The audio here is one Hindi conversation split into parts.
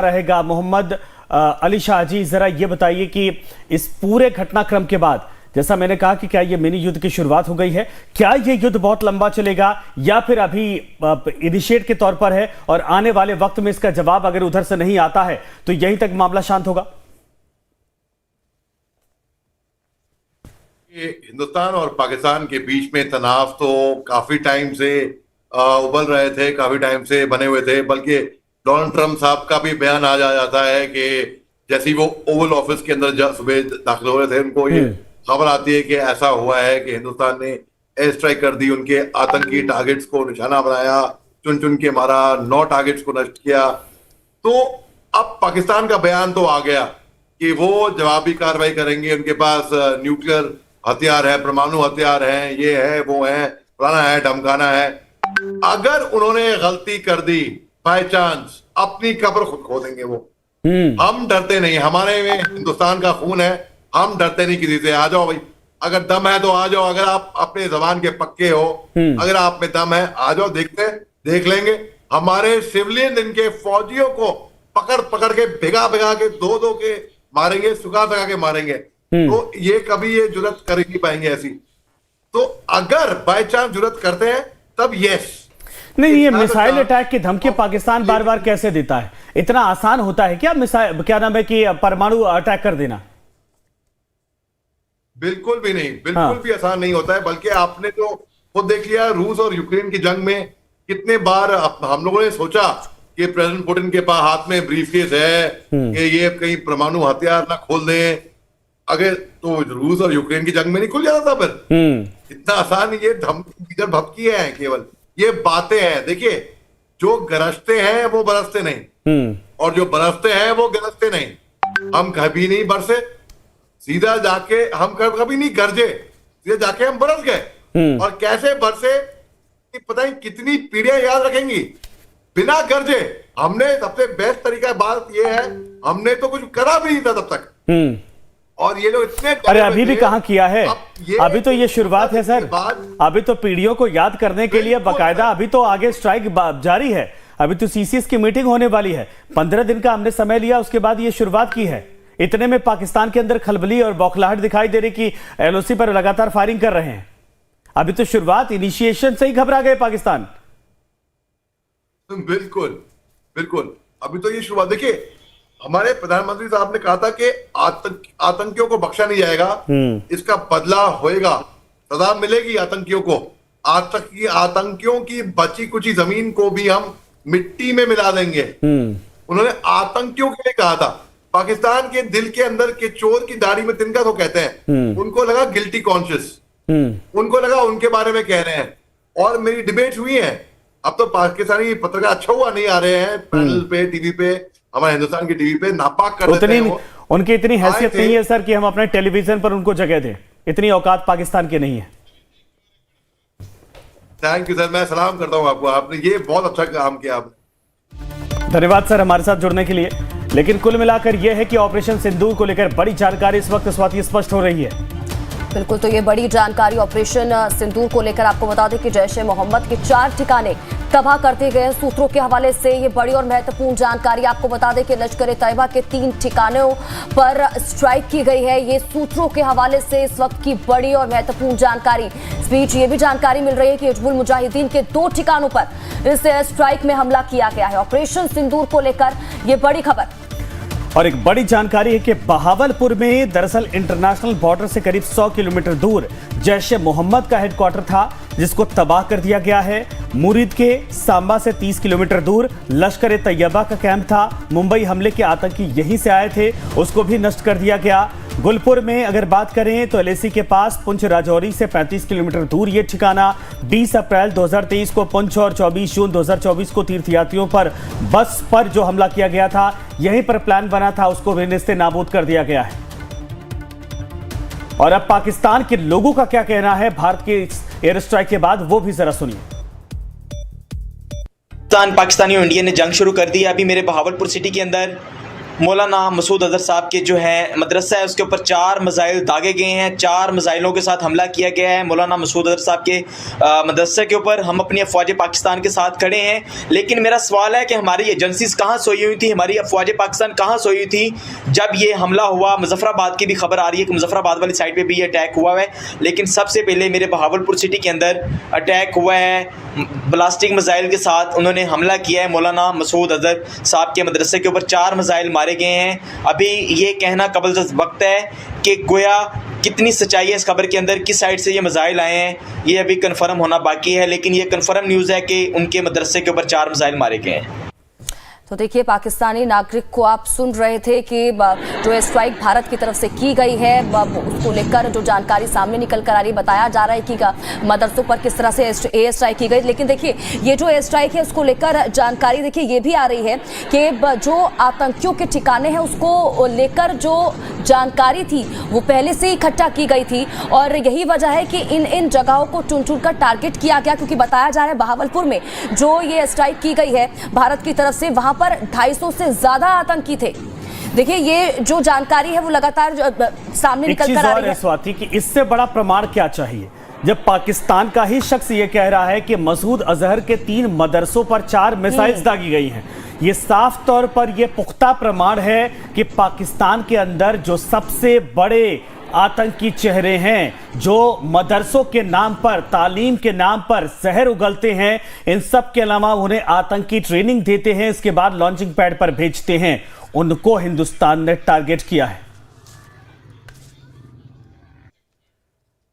रहेगा मोहम्मद अली शाह जी, जरा ये बताइए कि इस पूरे घटनाक्रम के बाद, जैसा मैंने कहा कि क्या ये मिनी युद्ध की शुरुआत हो गई है, क्या ये युद्ध बहुत लंबा चलेगा या फिर अभी इनिशिएट के तौर पर है और आने वाले वक्त में इसका जवाब अगर उधर से नहीं आता है तो यहीं तक मामला शांत होगा? हिंदुस्तान और पाकिस्तान के बीच में तनाव तो काफी टाइम से उबल रहे थे, काफी टाइम से बने हुए थे। बल्कि डोनाल्ड ट्रंप साहब का भी बयान आ जाता है कि जैसे वो ओवल ऑफिस के अंदर सुबह दाखिल हो रहे थे, उनको ये खबर आती है कि ऐसा हुआ है कि हिंदुस्तान ने एयर स्ट्राइक कर दी, उनके आतंकी टारगेट्स को निशाना बनाया, चुन चुन के मारा, 9 टारगेट्स को नष्ट किया। तो अब पाकिस्तान का बयान तो आ गया कि वो जवाबी कार्रवाई करेंगे, उनके पास न्यूक्लियर हथियार है, परमाणु हथियार है, ये है, वो है, फलाना है, धमकाना है। अगर उन्होंने गलती कर दी बाय चांस, अपनी कब्र खुद खो देंगे वो। हम डरते नहीं, हमारे में हिंदुस्तान का खून है, हम डरते नहीं किसी से। आ जाओ भाई, अगर दम है तो आ जाओ, अगर आप अपने जबान के पक्के हो, अगर आप में दम है आ जाओ, देख लेंगे। हमारे सिविलियन इनके फौजियों को पकड़ पकड़ के भिगा भिगा के दो के मारेंगे, सुखा सका के मारेंगे। तो ये कभी ये जुर्रत कर ही नहीं पाएंगे ऐसी। तो अगर बाय चांस जुर्रत करते हैं तब यस। नहीं, ये मिसाइल अटैक की धमकी पाकिस्तान बार बार कैसे देता है? इतना आसान होता है क्या मिसाइल, क्या नाम है कि परमाणु अटैक कर देना? बिल्कुल भी नहीं, बिल्कुल भी आसान नहीं होता है। बल्कि आपने तो खुद देख लिया, रूस और यूक्रेन की जंग में कितने बार हम लोगों ने सोचा कि प्रेसिडेंट पुतिन के पास हाथ में ब्रीफकेस है कि ये कहीं परमाणु हथियार ना खोल दें, अगर तो रूस और यूक्रेन की जंग में नहीं खुल जाता था फिर। इतना आसान ये इधर भपकी है, केवल ये बातें हैं। देखिए, जो गरजते हैं वो बरसते नहीं, और जो बरसते हैं वो गरजते नहीं। हम कभी नहीं बरसे, सीधा जाके हम कभी नहीं गरजे, सीधा जाके हम बरस गए। और कैसे बरसे कि पता नहीं कितनी पीढ़ियां याद रखेंगी, बिना गरजे। हमने सबसे बेस्ट तरीका, बात ये है, हमने तो कुछ करा भी नहीं था तब तक। और ये लोग इतने, अरे अभी भी कहां किया है, अभी तो ये शुरुआत है सर। अभी तो पीढ़ियों को याद करने के लिए बाकायदा अभी तो आगे स्ट्राइक जारी है। अभी तो सीसीएस की मीटिंग होने वाली है, 15 दिन का हमने समय लिया, उसके बाद ये शुरुआत की है। इतने में पाकिस्तान के अंदर खलबली और बौखलाहट दिखाई दे रही कि एलओसी पर लगातार फायरिंग कर रहे हैं। अभी तो शुरुआत, इनिशिएशन से ही घबरा गए पाकिस्तान। बिल्कुल बिल्कुल, अभी तो ये शुरुआत। देखिए, हमारे प्रधानमंत्री साहब ने कहा था कि आतंकियों को बख्शा नहीं जाएगा, इसका बदला होएगा, सजा मिलेगी आतंकियों को। आतंकियों की बची कुची जमीन को भी हम मिट्टी में मिला देंगे। उन्होंने आतंकियों के लिए कहा था। पाकिस्तान के दिल के अंदर के चोर की दाढ़ी में तिनका तो कहते हैं, उनको लगा गिल्टी कॉन्शियस, उनको लगा उनके बारे में कह रहे हैं। और मेरी डिबेट हुई है, अब तो पाकिस्तानी पत्रकार अच्छा हुआ नहीं आ रहे हैं पैनल पे, टीवी पे, हमारे हिंदुस्तान की टीवी पे नापाक कर देते हैं। उनकी इतनी हैसियत नहीं है सर कि हम अपने टेलीविजन पर उनको जगह दें, इतनी औकात पाकिस्तान की नहीं है। थैंक यू सर, मैं सलाम करता हूं आपको, आपने ये बहुत अच्छा काम किया आपने। धन्यवाद सर हमारे साथ जुड़ने के लिए। लेकिन कुल मिलाकर यह है कि ऑपरेशन सिंदूर को लेकर बड़ी जानकारी इस वक्त स्वाति स्पष्ट हो रही है। बिल्कुल, तो ये बड़ी जानकारी ऑपरेशन सिंदूर को लेकर आपको बता दें कि जैश ए मोहम्मद के 4 ठिकाने तबाह कर दिए गए। सूत्रों के हवाले से ये बड़ी और महत्वपूर्ण जानकारी आपको बता दें कि लश्कर तैयबा के 3 ठिकानों पर स्ट्राइक की गई है। ये सूत्रों के हवाले से इस वक्त की बड़ी और महत्वपूर्ण जानकारी। इस बीच ये भी जानकारी मिल रही है कि हिजबुल मुजाहिदीन के 2 ठिकानों पर इस स्ट्राइक में हमला किया गया है। ऑपरेशन सिंदूर को लेकर ये बड़ी खबर। और एक बड़ी जानकारी है कि बहावलपुर में दरअसल इंटरनेशनल बॉर्डर से करीब 100 किलोमीटर दूर जैश ए मोहम्मद का हेडक्वार्टर था, जिसको तबाह कर दिया गया है। मुरीद के सांबा से 30 किलोमीटर दूर लश्कर तैयबा का कैंप था। मुंबई हमले के आतंकी यहीं से आए थे, उसको भी नष्ट कर दिया गया। गुलपुर में अगर बात करें तो एलएसी के पास पुंछ राजौरी से 35 किलोमीटर दूर ये ठिकाना। 20 अप्रैल 2023 को पुंछ और 24 जून 2024 को तीर्थयात्रियों पर बस पर जो हमला किया गया था, यहीं पर प्लान बना था, उसको भी निस्ते नाबूद कर दिया गया है। और अब पाकिस्तान के लोगों का क्या कहना है भारत के एयर स्ट्राइक के बाद, वो भी जरा सुनिए। पाकिस्तानी और इंडिया ने जंग शुरू कर दी है। अभी मेरे बहावलपुर सिटी के अंदर मौलाना मसूद अजहर साहब के जो है मदरसा है उसके ऊपर 4 मिसाइल दागे गए हैं, 4 मिसाइलों के साथ हमला किया गया है मौलाना मसूद अजहर साहब के मदरसे के ऊपर। हम अपनी अफवाज पाकिस्तान के साथ खड़े हैं, लेकिन मेरा सवाल है कि हमारी एजेंसीज कहाँ सोई हुई थी, हमारी अफवाज पाकिस्तान कहाँ सोई हुई थी जब ये हमला हुआ। मुजफ्फराबाद की भी खबर आ रही है कि मुजफ्फराबाद वाली साइड पे भी ये अटैक हुआ है, लेकिन सबसे पहले मेरे बहावलपुर सिटी के अंदर अटैक हुआ है ब्लास्टिक मिसाइल के साथ। उन्होंने हमला किया है मौलाना मसूद अजहर साहब के मदरसे के ऊपर, 4 मिसाइल मारे गए हैं। अभी ये कहना कबल वक्त है कि गोया कितनी सच्चाई है इस खबर के अंदर, किस साइड से ये मिसाइल आए हैं, ये अभी कंफर्म होना बाकी है, लेकिन ये कंफर्म न्यूज़ है कि उनके मदरसे के ऊपर 4 मिसाइल मारे गए हैं। तो देखिए, पाकिस्तानी नागरिक को आप सुन रहे थे कि जो स्ट्राइक भारत की तरफ से की गई है उसको लेकर जो जानकारी सामने निकल कर आ रही, बताया जा रहा है कि मदरसों पर किस तरह से एयर स्ट्राइक की गई। लेकिन देखिए, ये जो एयर स्ट्राइक है उसको लेकर जानकारी देखिए ये भी आ रही है कि जो आतंकियों के ठिकाने हैं उसको लेकर जो जानकारी थी वो पहले से ही इकट्ठा की गई थी, और यही वजह है कि इन जगहों को चुन चुन कर टारगेट किया गया, क्योंकि बताया जा रहा है बहावलपुर में जो ये स्ट्राइक की गई है भारत की तरफ से, वहां पर 250 से ज्यादा आतंकी थे। देखिए, ये जो जानकारी है वो लगातार सामने निकल कर आ रही है। स्वाति कि इससे बड़ा प्रमाण क्या चाहिए जब पाकिस्तान का ही शख्स ये कह रहा है कि मसूद अजहर के 3 मदरसों पर 4 मिसाइल्स दागी गई हैं। ये साफ तौर पर यह पुख्ता प्रमाण है कि पाकिस्तान के अंदर जो सबसे बड़े आतंकी चेहरे हैं, जो मदरसों के नाम पर, तालीम के नाम पर जहर उगलते हैं, इन सब के अलावा उन्हें आतंकी ट्रेनिंग देते हैं, इसके बाद लॉन्चिंग पैड पर भेजते हैं, उनको हिंदुस्तान ने टारगेट किया है।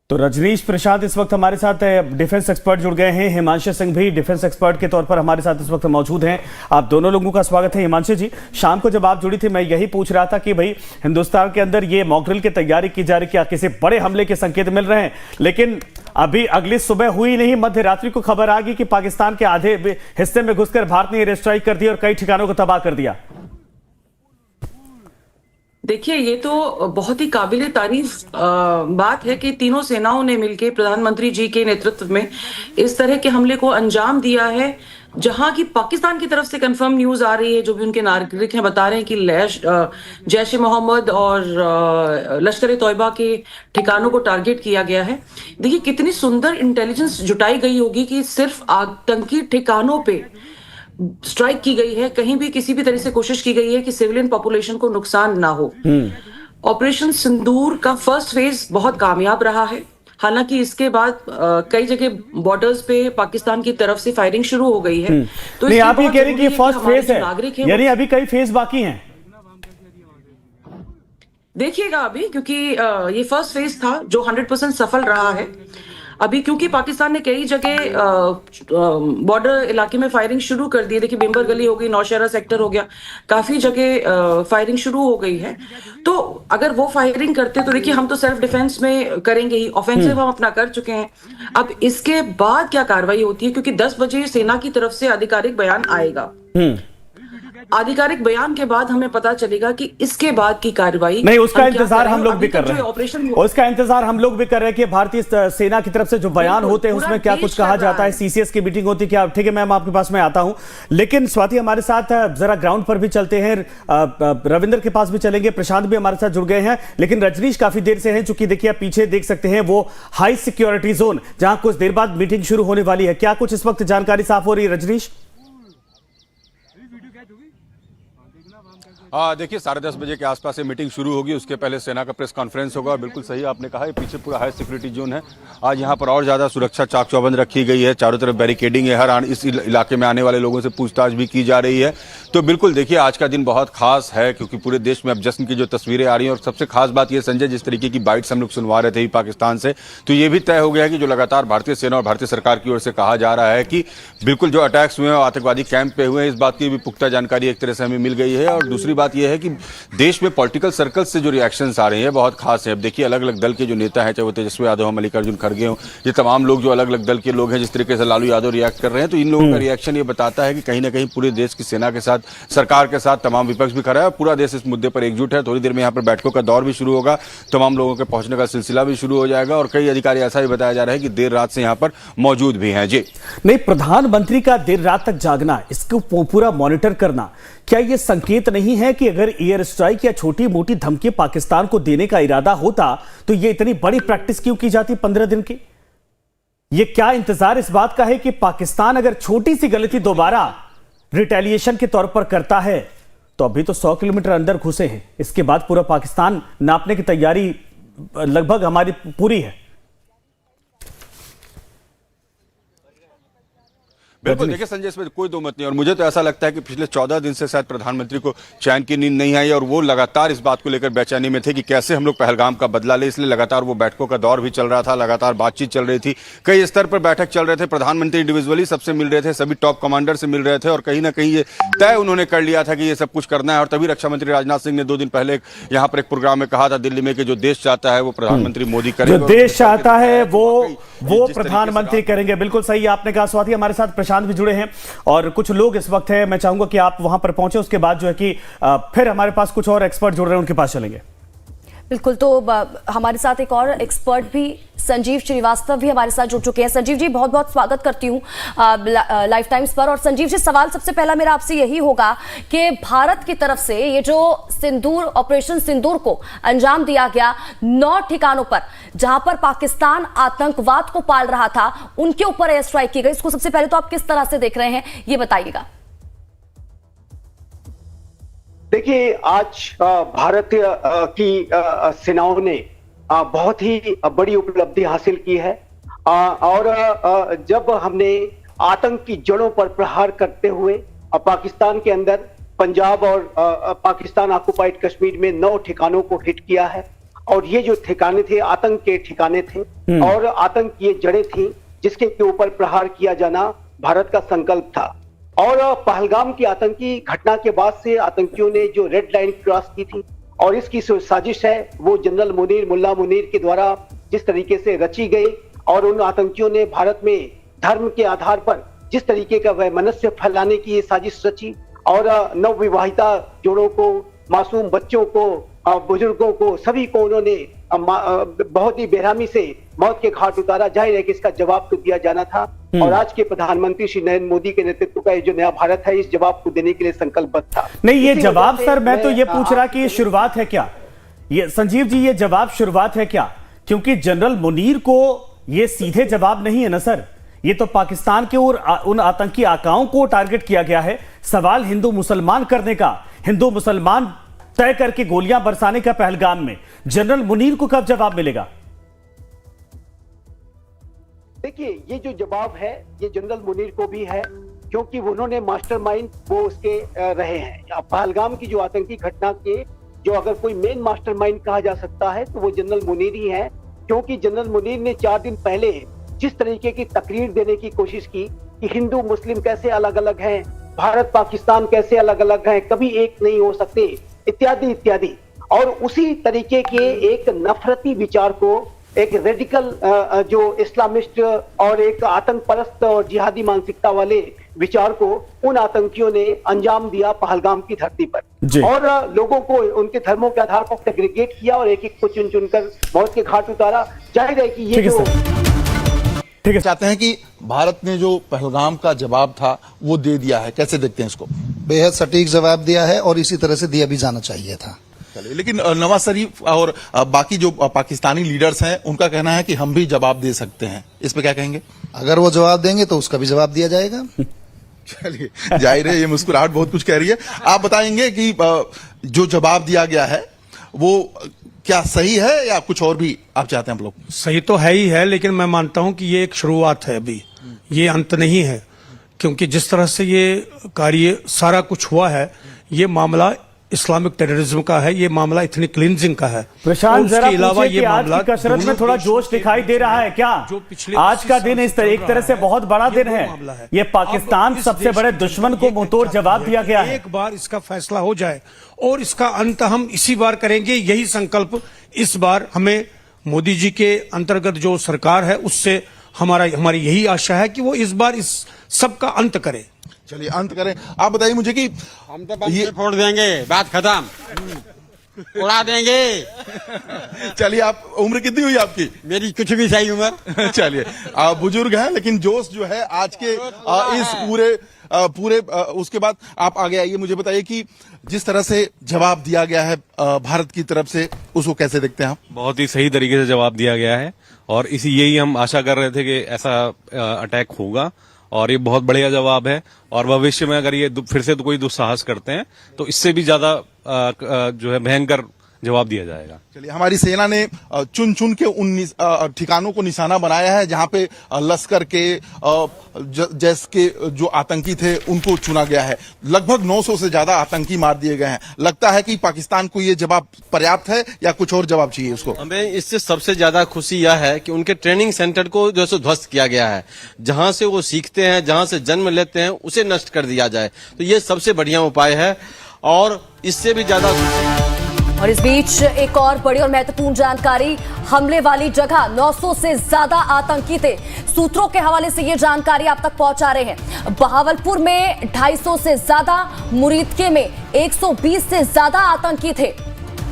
तो रजनीश प्रसाद इस वक्त हमारे साथ डिफेंस एक्सपर्ट जुड़ गए हैं, हिमांशु सिंह भी डिफेंस एक्सपर्ट के तौर पर हमारे साथ इस वक्त मौजूद हैं। आप दोनों लोगों का स्वागत है। हिमांशु जी, शाम को जब आप जुड़ी थी मैं यही पूछ रहा था कि भाई हिंदुस्तान के अंदर ये मॉक ड्रिल की तैयारी की जा रही, क्या किसी बड़े हमले के संकेत मिल रहे हैं? लेकिन अभी अगली सुबह हुई नहीं, मध्य रात्रि को खबर आ गई कि पाकिस्तान के आधे हिस्से में घुसकर भारत ने एयर स्ट्राइक कर दी और कई ठिकानों को तबाह कर दिया। देखिए, ये तो बहुत ही काबिले तारीफ बात है कि तीनों सेनाओं ने मिलकर प्रधानमंत्री जी के नेतृत्व में इस तरह के हमले को अंजाम दिया है, जहां की पाकिस्तान की तरफ से कंफर्म न्यूज आ रही है, जो भी उनके नागरिक हैं बता रहे हैं कि जैश ए मोहम्मद और लश्कर ए तोयबा के ठिकानों को टारगेट किया गया है। देखिए, कितनी सुंदर इंटेलिजेंस जुटाई गई होगी कि सिर्फ आतंकी ठिकानों पे स्ट्राइक की गई है, कहीं भी किसी भी तरह से कोशिश की गई है कि सिविलियन पॉपुलेशन को नुकसान ना हो। ऑपरेशन सिंदूर का फर्स्ट फेज बहुत कामयाब रहा है, हालांकि इसके बाद कई जगह बॉर्डर्स पे पाकिस्तान की तरफ से फायरिंग शुरू हो गई है। तो नहीं, आप ये कह रहे हैं कि फर्स्ट फेज है, यानी अभी कई फेज बाकी हैं। देखिएगा अभी, क्योंकि ये फर्स्ट फेज था जो 100% सफल रहा है। अभी क्योंकि पाकिस्तान ने कई जगह बॉर्डर इलाके में फायरिंग शुरू कर दी है, देखिए बिम्बर गली हो गई, नौशहरा सेक्टर हो गया, काफी जगह फायरिंग शुरू हो गई है। तो अगर वो फायरिंग करते तो देखिए, हम तो सेल्फ डिफेंस में करेंगे ही, ऑफेंसिव हम अपना कर चुके हैं। अब इसके बाद क्या कार्रवाई होती है, क्योंकि 10 बजे सेना की तरफ से आधिकारिक बयान आएगा। आधिकारिक बयान के बाद हमें पता चलेगा कि इसके बाद की कार्रवाई नहीं, उसका इंतजार हम लोग भी कर रहे हैं। उसका इंतजार हम लोग भी कर रहे हैं कि भारतीय सेना की तरफ से जो बयान होते हैं उसमें क्या कुछ कहा जाता है, सीसीएस की मीटिंग होती है क्या? ठीक है मैम, आपके पास मैं आता हूं, लेकिन स्वाति हमारे साथ जरा ग्राउंड पर भी चलते हैं, रविंद्र के पास भी चलेंगे, प्रशांत भी हमारे साथ जुड़ गए हैं, लेकिन रजनीश काफी देर से हैं, चूंकि देखिए आप पीछे देख सकते हैं वो हाई सिक्योरिटी जोन, जहां कुछ देर बाद मीटिंग शुरू होने वाली है। क्या कुछ इस वक्त जानकारी साफ हो रही है रजनीश? देखिए 10:30 बजे के आसपास से मीटिंग शुरू होगी, उसके पहले सेना का प्रेस कॉन्फ्रेंस होगा। और बिल्कुल सही आपने कहा, पीछे पूरा हाई सिक्योरिटी जोन है। आज यहाँ पर और ज़्यादा सुरक्षा चाक चौबंद रखी गई है, चारों तरफ बैरिकेडिंग है, हर इस इलाके में आने वाले लोगों से पूछताछ भी की जा रही है। तो बिल्कुल देखिए, आज का दिन बहुत खास है, क्योंकि पूरे देश में अब जश्न की जो तस्वीरें आ रही हैं। और सबसे खास बात यह संजय, जिस तरीके की बाइट्स हम लोग सुनवा रहे थे पाकिस्तान से, तो ये भी तय हो गया है कि जो लगातार भारतीय सेना और भारतीय सरकार की ओर से कहा जा रहा है कि बिल्कुल जो अटैक्स हुए हैं आतंकवादी कैंप पे हुए हैं, इस बात की भी पुख्ता जानकारी एक तरह से हमें मिल गई है। और दूसरी बात यह है कि देश में पॉलिटिकल सर्कल्स से जो रिएक्शंस आ रहे हैं बहुत खास है। अब देखिए, अलग अलग दल के जो नेता हैं, चाहे वो तेजस्वी यादव हो, मल्लिकार्जुन खड़गे हो, ये तमाम लोग जो अलग अलग दल के लोग हैं, जिस तरीके से लालू यादव रिएक्ट कर रहे हैं, तो इन लोगों का रिएक्शन ये बताता है कि कहीं ना कहीं पूरे देश की सेना के साथ, सरकार के साथ तमाम विपक्ष भी खड़ा है, पूरा देश इस मुद्दे पर एकजुट है। थोड़ी देर में यहाँ पर बैठकों का दौर भी शुरू होगा, तमाम लोगों के पहुंचने का सिलसिला भी शुरू हो जाएगा। और कई अधिकारी ऐसा भी बताया जा रहा है कि देर रात से यहाँ पर मौजूद भी हैं। जी नहीं, प्रधानमंत्री का देर रात तक जागना, इसको पूरा मॉनिटर करना, क्या यह संकेत नहीं है कि अगर एयर स्ट्राइक या छोटी मोटी धमकी पाकिस्तान को देने का इरादा होता तो यह इतनी बड़ी प्रैक्टिस क्यों की जाती 15 दिन की? ये क्या इंतजार इस बात का है कि पाकिस्तान अगर छोटी सी गलती दोबारा रिटेलिएशन के तौर पर करता है तो अभी तो 100 किलोमीटर अंदर घुसे हैं, इसके बाद पूरा पाकिस्तान नापने की तैयारी लगभग हमारी पूरी है। बिल्कुल, देखिए संजय, इसमें कोई दो मत नहीं, और मुझे तो ऐसा लगता है कि पिछले 14 दिन से शायद प्रधानमंत्री को चैन की नींद नहीं आई और वो लगातार इस बात को लेकर बेचैनी में थे कि कैसे हम लोग पहलगाम का बदला ले। इसलिए लगातार वो बैठकों का दौर भी चल रहा था, लगातार बातचीत चल रही थी, कई स्तर पर बैठक चल रहे थे, प्रधानमंत्री इंडिविजुअली सबसे मिल रहे थे, सभी टॉप कमांडर से मिल रहे थे, और कहीं ना कहीं ये तय उन्होंने कर लिया था कि ये सब कुछ करना है। और तभी रक्षा मंत्री राजनाथ सिंह ने 2 दिन पहले यहाँ पर एक प्रोग्राम में कहा था दिल्ली में कि जो देश चाहता है वो प्रधानमंत्री मोदी करेंगे, जो देश चाहता है वो प्रधानमंत्री करेंगे। बिल्कुल सही आपने कहा। स्वाति, हमारे साथ प्रशांत भी जुड़े हैं और कुछ लोग इस वक्त है, मैं चाहूंगा कि आप वहां पर पहुंचे, उसके बाद जो है कि फिर हमारे पास कुछ और एक्सपर्ट जुड़ रहे हैं, उनके पास चलेंगे। बिल्कुल, तो हमारे साथ एक और एक्सपर्ट भी संजीव श्रीवास्तव भी हमारे साथ जुड़ चुके हैं। संजीव जी, बहुत बहुत स्वागत करती हूँ लाइफ टाइम्स पर। और संजीव जी, सवाल सबसे पहला मेरा आपसे यही होगा कि भारत की तरफ से ये जो सिंदूर ऑपरेशन सिंदूर को अंजाम दिया गया 9 ठिकानों पर जहां पर पाकिस्तान आतंकवाद को पाल रहा था, उनके ऊपर एयर स्ट्राइक की गई, इसको सबसे पहले तो आप किस तरह से देख रहे हैं ये बताइएगा। देखिए, आज भारतीय की सेनाओं ने बहुत ही बड़ी उपलब्धि हासिल की है और जब हमने आतंक की जड़ों पर प्रहार करते हुए पाकिस्तान के अंदर पंजाब और पाकिस्तान ऑक्युपाइड कश्मीर में 9 ठिकानों को हिट किया है, और ये जो ठिकाने थे आतंक के ठिकाने थे और आतंक की ये जड़ें थी जिसके के ऊपर प्रहार किया जाना भारत का संकल्प था। और पहलगाम की आतंकी घटना के बाद से आतंकियों ने जो रेड लाइन क्रॉस की थी और इसकी साजिश है वो जनरल मुनीर मुल्ला मुनीर के द्वारा जिस तरीके से रची गई, और उन आतंकियों ने भारत में धर्म के आधार पर जिस तरीके का वैमनस्य फैलाने की ये साजिश रची और नवविवाहिता जोड़ों को, मासूम बच्चों को, बुजुर्गों को, सभी को उन्होंने बहुत ही बेरहमी से मौत के घाट उतारा। जाहिर है कि इसका जवाब तो दिया जाना था और आज के प्रधानमंत्री श्री नरेंद्र मोदी के नेतृत्व का जो नया भारत है इस जवाब को देने के लिए संकल्पबद्ध था। नहीं, ये जवाब सर, मैं तो ये पूछ रहा कि ये शुरुआत है क्या? ये संजीव जी, ये जवाब शुरुआत है क्या? क्योंकि जनरल मुनीर को ये सीधे जवाब नहीं है ना सर, ये तो पाकिस्तान के उन आतंकी आकाओं को टारगेट किया गया है। सवाल हिंदू मुसलमान करने का, हिंदू मुसलमान तय करके गोलियां बरसाने का पहलगाम में, जनरल मुनीर को कब जवाब मिलेगा? देखिए, ये जो जवाब है ये जनरल मुनीर को भी है क्योंकि उन्होंने मास्टरमाइंड वो उसके रहे हैं। पहलगाम की जो आतंकी घटना के जो अगर कोई मेन मास्टरमाइंड कहा जा सकता है तो वो जनरल मुनीर ही है, क्योंकि जनरल मुनीर ने 4 दिन पहले जिस तरीके की तकरीर देने की कोशिश की कि हिंदू मुस्लिम कैसे अलग अलग हैं, भारत पाकिस्तान कैसे अलग अलग हैं, कभी एक नहीं हो सकते, इत्यादि इत्यादि, और उसी तरीके के एक नफरती विचार को, एक रेडिकल जो इस्लामिस्ट और एक आतंक परस्त और जिहादी मानसिकता वाले विचार को उन आतंकियों ने अंजाम दिया पहलगाम की धरती पर और लोगों को उनके धर्मों के आधार पर सेग्रीगेट किया और एक एक को चुन चुनकर मौत के घाट उतारा। जाहिर है कि ये जो चाहते हैं कि भारत ने जो पहलगाम का जवाब था वो दे दिया है, कैसे देखते हैं इसको? बेहद सटीक जवाब दिया है और इसी तरह से दिया भी जाना चाहिए था। लेकिन नवाज शरीफ और बाकी जो पाकिस्तानी लीडर्स हैं उनका कहना है कि हम भी जवाब दे सकते हैं, इस पे क्या कहेंगे? अगर वो जवाब देंगे तो उसका भी जवाब दिया जाएगा। चलिए, जाहिर है ये मुस्कुराहट बहुत कुछ कह रही है। आप बताएंगे कि जो जवाब दिया गया है वो क्या सही है या कुछ और भी आप चाहते हैं? आप लोग सही तो है ही है, लेकिन मैं मानता हूं कि ये एक शुरुआत है, अभी ये अंत नहीं है, क्योंकि जिस तरह से ये कार्य सारा कुछ हुआ है, ये मामला इस्लामिक टेररिज्म का है, ये मामला इथनिक क्लींजिंग का है। प्रशांत, जरा पूछिए कि आज की कसरत में थोड़ा जोश दिखाई दे रहा है क्या? आज का दिन एक तरह से बहुत बड़ा दिन है। ये पाकिस्तान सबसे बड़े दुश्मन को मुंहतोड़ जवाब दिया गया है। एक बार इसका फैसला हो जाए और इसका अंत हम इसी बार करेंगे, यही संकल्प इस बार हमें मोदी जी के अंतर्गत जो सरकार है उससे हमारी यही आशा है कि वो इस बार इस सब का अंत करे। चलिए, अंत करें। आप बताइए मुझे कि हम तो ये फोड़ देंगे, बात खत्म, उड़ा देंगे। चलिए, आप उम्र कितनी हुई आपकी? मेरी कुछ भी सही उम्र। चलिए, आप बुजुर्ग हैं लेकिन जोश जो है आज के इस पूरे पूरे उसके बाद आप आगे आइए, मुझे बताइए कि जिस तरह से जवाब दिया गया है भारत की तरफ से, उसको कैसे देखते हैं आप? बहुत ही सही तरीके से जवाब दिया गया है और यही हम आशा कर रहे थे कि ऐसा अटैक होगा और ये बहुत बढ़िया जवाब है। और भविष्य में अगर ये फिर से कोई दुस्साहस करते हैं तो इससे भी ज्यादा जो है भयंकर जवाब दिया जाएगा। चलिए, हमारी सेना ने चुन चुन के उन ठिकानों को निशाना बनाया है जहां पे लश्कर के जैश के जो आतंकी थे उनको चुना गया है। लगभग 900 से ज्यादा आतंकी मार दिए गए हैं। लगता है कि पाकिस्तान को ये जवाब पर्याप्त है या कुछ और जवाब चाहिए उसको? हमें इससे सबसे ज्यादा खुशी यह है कि उनके ट्रेनिंग सेंटर को जो है ध्वस्त किया गया है। जहां से वो सीखते हैं, जहां से जन्म लेते हैं, उसे नष्ट कर दिया जाए, तो ये सबसे बढ़िया उपाय है। और इससे भी ज्यादा और इस बीच एक और बड़ी और महत्वपूर्ण जानकारी, हमले वाली जगह 900 से ज्यादा आतंकी थे। सूत्रों के हवाले से ये जानकारी आप तक पहुंचा रहे हैं। बहावलपुर में 250 से ज्यादा, मुरीदके में 120 से ज्यादा आतंकी थे,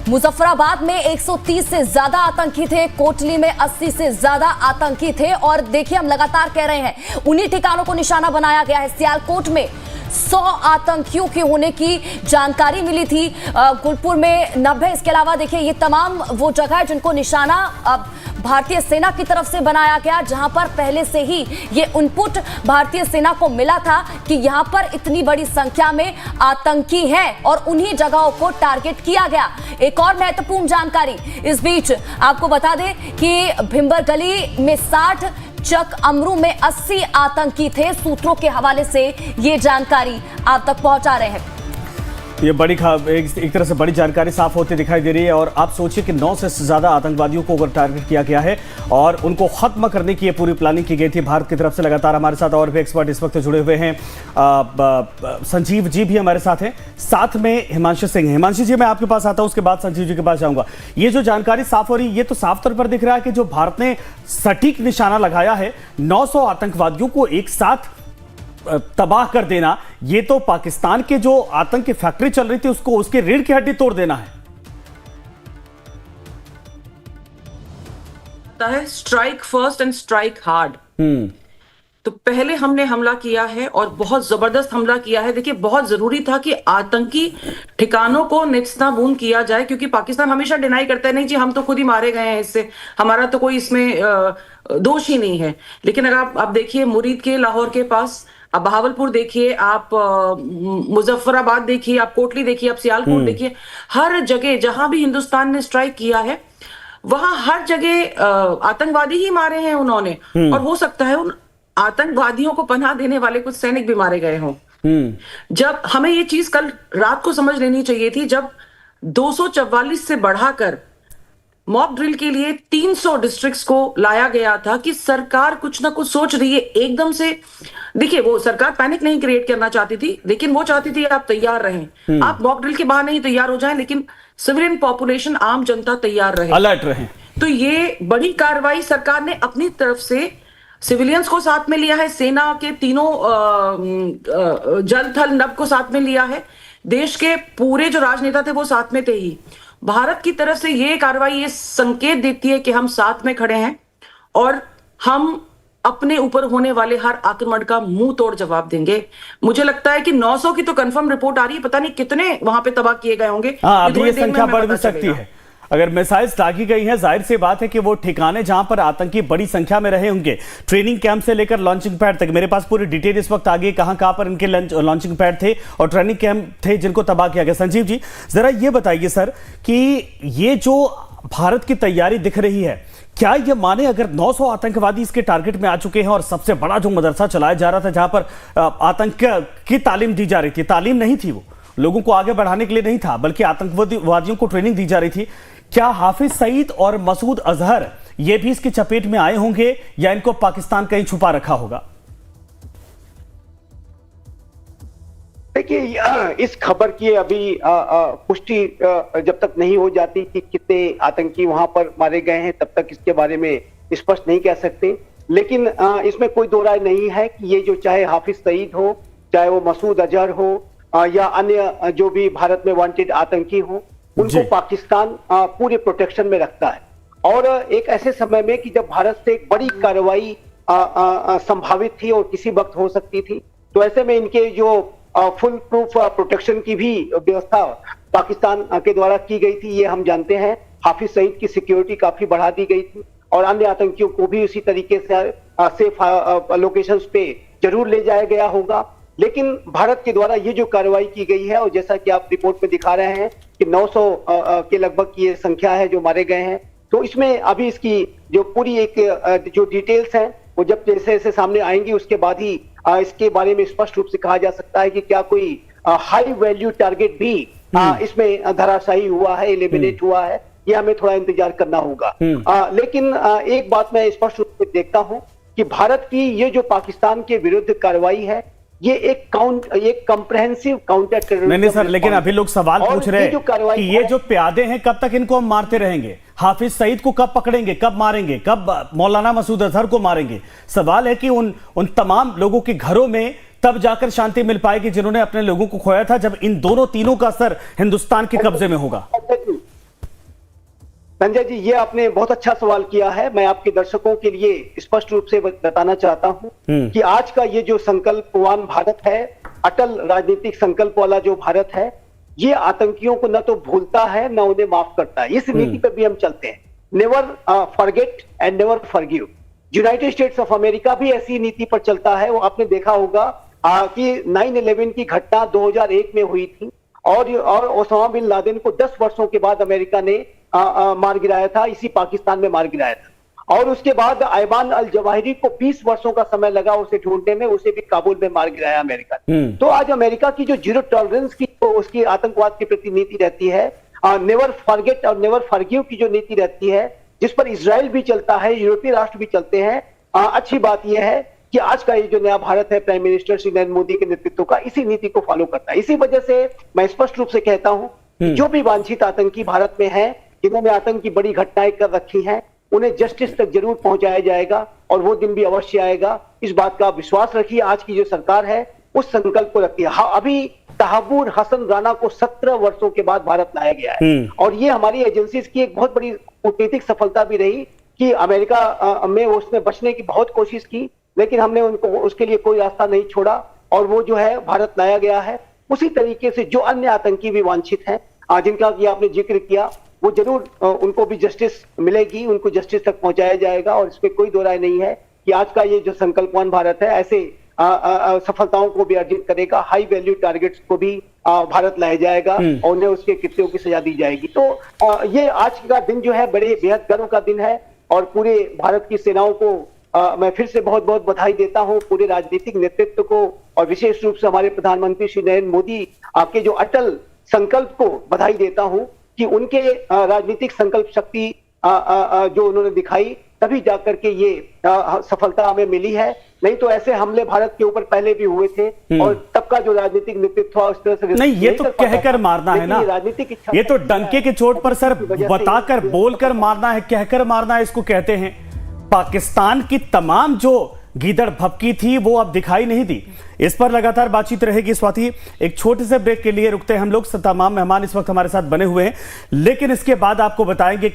मुजफ्फराबाद में 130 से ज्यादा आतंकी थे, कोटली में 80 से ज्यादा आतंकी थे। और देखिए, हम लगातार कह रहे हैं उन्हीं ठिकानों को निशाना बनाया गया है। सियालकोट में 100 आतंकियों के होने की जानकारी मिली थी, गुलपुर में 90। इसके अलावा देखिए, ये तमाम वो जगह है जिनको निशाना भारतीय सेना की तरफ से बनाया गया, जहां पर पहले से ही ये इनपुट भारतीय सेना को मिला था कि यहां पर इतनी बड़ी संख्या में आतंकी हैं और उन्हीं जगहों को टारगेट किया गया। एक और महत्वपूर्ण जानकारी इस बीच आपको बता दें कि भिंबर गली में 60, चक अमरू में 80 आतंकी थे। सूत्रों के हवाले से ये जानकारी आप तक पहुंचा रहे हैं। ये एक तरह से बड़ी जानकारी साफ होती दिखाई दे रही है। और आप सोचिए कि 9 से ज्यादा आतंकवादियों को अगर टारगेट किया गया है और उनको खत्म करने की ये पूरी प्लानिंग की गई थी भारत की तरफ से। लगातार हमारे साथ और भी एक्सपर्ट इस वक्त जुड़े हुए हैं। संजीव जी भी हमारे साथ हैं, साथ में हिमांशु सिंह। हिमांशु जी, मैं आपके पास आता हूं, उसके बाद संजीव जी के पास जाऊंगा। ये जो जानकारी साफ हो रही है, ये तो साफ तौर पर दिख रहा है कि जो भारत ने सटीक निशाना लगाया है, 900 आतंकवादियों को एक साथ तबाह कर देना, ये तो पाकिस्तान के जो आतंक की फैक्ट्री चल रही थी उसको, उसके रीढ़ की हड्डी तोड़ देना है। Strike first and strike hard. तो पहले हमने हमला किया है और बहुत जबरदस्त हमला किया है। देखिए, बहुत जरूरी था कि आतंकी ठिकानों को नेस्तनाबूद किया जाए, क्योंकि पाकिस्तान हमेशा डिनाई करता है, नहीं जी हम तो खुद ही मारे गए हैं, इससे हमारा तो कोई इसमें दोष ही नहीं है। लेकिन अगर आप देखिए, मुरीद के लाहौर के पास, आप बहावलपुर देखिए, आप मुजफ्फराबाद देखिए, आप कोटली देखिए, आप सियालकोट देखिए, हर जगह जहां भी हिंदुस्तान ने स्ट्राइक किया है वहां हर जगह आतंकवादी ही मारे हैं उन्होंने। और हो सकता है उन आतंकवादियों को पनाह देने वाले कुछ सैनिक भी मारे गए हों। जब हमें ये चीज कल रात को समझ लेनी चाहिए थी, जब 244 से बढ़ाकर मॉक ड्रिल के लिए 300 डिस्ट्रिक्ट्स को लाया गया था कि सरकार कुछ ना कुछ सोच रही है एकदम से। देखिए, वो सरकार पैनिक नहीं क्रिएट करना चाहती थी, लेकिन वो चाहती थी आप तैयार रहें। आप मॉक ड्रिल के बाहर नहीं तैयार हो जाएं, लेकिन सिविलियन पॉपुलेशन, आम जनता तैयार रहे, अलर्ट रहे। तो ये बड़ी कार्रवाई सरकार ने अपनी तरफ से सिविलियंस को साथ में लिया है, सेना के तीनों जल थल नभ को साथ में लिया है, देश के पूरे जो राजनेता थे वो साथ में थे ही। भारत की तरफ से ये कार्रवाई ये संकेत देती है कि हम साथ में खड़े हैं और हम अपने ऊपर होने वाले हर आक्रमण का मुंह तोड़ जवाब देंगे। मुझे लगता है कि 900 की तो कंफर्म रिपोर्ट आ रही है, पता नहीं कितने वहां पे तबाह किए गए होंगे। अभी ये संख्या बढ़ भी सकती है। अगर मिसाइल्स दागी गई हैं, जाहिर सी बात है कि वो ठिकाने जहां पर आतंकी बड़ी संख्या में रहे होंगे, ट्रेनिंग कैंप से लेकर लॉन्चिंग पैड तक, मेरे पास पूरी डिटेल इस वक्त आ गई कहां पर इनके लॉन्चिंग पैड थे और ट्रेनिंग कैंप थे जिनको तबाह किया गया। संजीव जी, जरा ये बताइए सर कि ये जो भारत की तैयारी दिख रही है, क्या ये माने अगर 900 आतंकवादी इसके टारगेट में आ चुके हैं और सबसे बड़ा जो मदरसा चलाया जा रहा था जहां पर आतंक की तालीम दी जा रही थी, तालीम नहीं थी, वो लोगों को आगे बढ़ाने के लिए नहीं था बल्कि आतंकवादियों को ट्रेनिंग दी जा रही थी, क्या हाफिज सईद और मसूद अजहर ये भी इसकी चपेट में आए होंगे या इनको पाकिस्तान कहीं छुपा रखा होगा? देखिए, इस खबर की अभी पुष्टि जब तक नहीं हो जाती कि कितने आतंकी वहां पर मारे गए हैं, तब तक इसके बारे में स्पष्ट नहीं कह सकते। लेकिन इसमें कोई दो राय नहीं है कि ये जो चाहे हाफिज सईद हो, चाहे वो मसूद अजहर हो या अन्य जो भी भारत में वांटेड आतंकी हो, उनको पाकिस्तान पूरे प्रोटेक्शन में रखता है। और एक ऐसे समय में कि जब भारत से एक बड़ी कार्रवाई संभावित थी और किसी वक्त हो सकती थी, तो ऐसे में इनके जो फुल प्रूफ प्रोटेक्शन की भी व्यवस्था पाकिस्तान के द्वारा की गई थी, ये हम जानते हैं। हाफिज सईद की सिक्योरिटी काफी बढ़ा दी गई थी और अन्य आतंकियों को भी उसी तरीके से सेफ लोकेशंस पे जरूर ले जाया गया होगा। लेकिन भारत के द्वारा ये जो कार्रवाई की गई है, और जैसा कि आप रिपोर्ट में दिखा रहे हैं कि 900 के लगभग ये संख्या है जो मारे गए हैं, तो इसमें अभी इसकी जो पूरी एक जो डिटेल्स हैं वो जब जैसे जैसे सामने आएंगी उसके बाद ही इसके बारे में स्पष्ट रूप से कहा जा सकता है कि क्या कोई हाई वैल्यू टारगेट भी इसमें धराशायी हुआ है, एलिमिनेट हुआ है। ये हमें थोड़ा इंतजार करना होगा। लेकिन एक बात मैं स्पष्ट रूप से देखता हूं कि भारत की ये जो पाकिस्तान के विरुद्ध कार्रवाई है, ये एक कॉम्प्रहेंसिव काउंटर टेररिज्म। नहीं सर, लेकिन अभी लोग सवाल पूछ रहे हैं कि ये जो प्यादे हैं कब तक इनको हम मारते रहेंगे? हाफिज सईद को कब पकड़ेंगे, कब मारेंगे, कब मौलाना मसूद अजहर को मारेंगे? सवाल है कि उन तमाम लोगों के घरों में तब जाकर शांति मिल पाएगी जिन्होंने अपने लोगों को खोया था, जब इन दोनों तीनों का असर हिंदुस्तान के कब्जे में होगा। संजय जी, ये आपने बहुत अच्छा सवाल किया है। मैं आपके दर्शकों के लिए स्पष्ट रूप से बताना चाहता हूं कि आज का ये जो संकल्पवान भारत है, अटल राजनीतिक संकल्प वाला जो भारत है, ये आतंकियों को न तो भूलता है न उन्हें माफ करता है। इस नीति पर भी हम चलते हैं, never forget and never forgive. United states of America भी ऐसी नीति पर चलता है। वो आपने देखा होगा कि 9/11 की घटना 2001 में हुई थी और ओसामा बिन लादेन को 10 वर्षों के बाद अमेरिका ने मार गिराया था, इसी पाकिस्तान में मार गिराया था। और उसके बाद अयमान अल जवाहिरी को 20 वर्षों का समय लगा उसे ढूंढने में, उसे भी काबुल में मार गिराया अमेरिका ने। तो आज अमेरिका की जो जीरो टॉलरेंस की उसकी आतंकवाद के प्रति नीति रहती है, नेवर फॉरगेट और नेवर फॉरगिव की जो नीति रहती है, जिस पर इजराइल भी चलता है, यूरोपीय राष्ट्र भी चलते हैं। अच्छी बात यह है कि आज का ये जो नया भारत है, प्राइम मिनिस्टर श्री नरेंद्र मोदी के नेतृत्व का, इसी नीति को फॉलो करता है। इसी वजह से मैं स्पष्ट रूप से कहता हूं, जो भी वांछित आतंकी भारत में है, जिन्होंने आतंक की बड़ी घटनाएं कर रखी हैं, उन्हें जस्टिस तक जरूर पहुंचाया जाएगा और वो दिन भी अवश्य आएगा। इस बात का विश्वास रखिए। आज की जो सरकार है उस संकल्प को रखती है। अभी तहव्वुर हसन राणा को 17 वर्षों के बाद भारत लाया गया है और ये हमारी एजेंसीज की एक बहुत बड़ी कूटनीतिक सफलता भी रही कि अमेरिका में उसने बचने की बहुत कोशिश की, लेकिन हमने उनको उसके लिए कोई रास्ता नहीं छोड़ा और वो जो है भारत लाया गया है। उसी तरीके से जो अन्य आतंकी भी वांछित हैं, जिनका कि आपने जिक्र किया, वो जरूर उनको भी जस्टिस मिलेगी, उनको जस्टिस तक पहुंचाया जाएगा। और इसमें कोई दो राय नहीं है कि आज का ये जो संकल्पवान भारत है ऐसे सफलताओं को भी अर्जित करेगा। हाई वैल्यू टारगेट्स को भी भारत लाया जाएगा और उन्हें उसके कृत्यों की सजा दी जाएगी। तो ये आज का दिन जो है बड़े बेहद गर्व का दिन है और पूरे भारत की सेनाओं को मैं फिर से बहुत बहुत बधाई देता हूं, पूरे राजनीतिक नेतृत्व को और विशेष रूप से हमारे प्रधानमंत्री श्री नरेंद्र मोदी आपके जो अटल संकल्प को बधाई देता हूं कि उनके राजनीतिक संकल्प शक्ति जो उन्होंने दिखाई, तभी जाकर के ये सफलता हमें मिली है। नहीं तो ऐसे हमले भारत के ऊपर पहले भी हुए थे और तब का जो राजनीतिक नेतृत्व उस तरह से नहीं, ये तो कहकर मारना है ना, ये तो डंके के चोट पर सर बताकर बोलकर मारना है, कहकर मारना है, इसको कहते हैं। पाकिस्तान की तमाम जो गीदड़ भपकी थी वो अब दिखाई नहीं दी। इस पर लगातार बातचीत रहेगी। स्वाति, एक छोटे से ब्रेक के लिए रुकते हैं हम लोग। तमाम मेहमान इस वक्त हमारे साथ बने हुए हैं, लेकिन इसके बाद आपको बताएंगे कि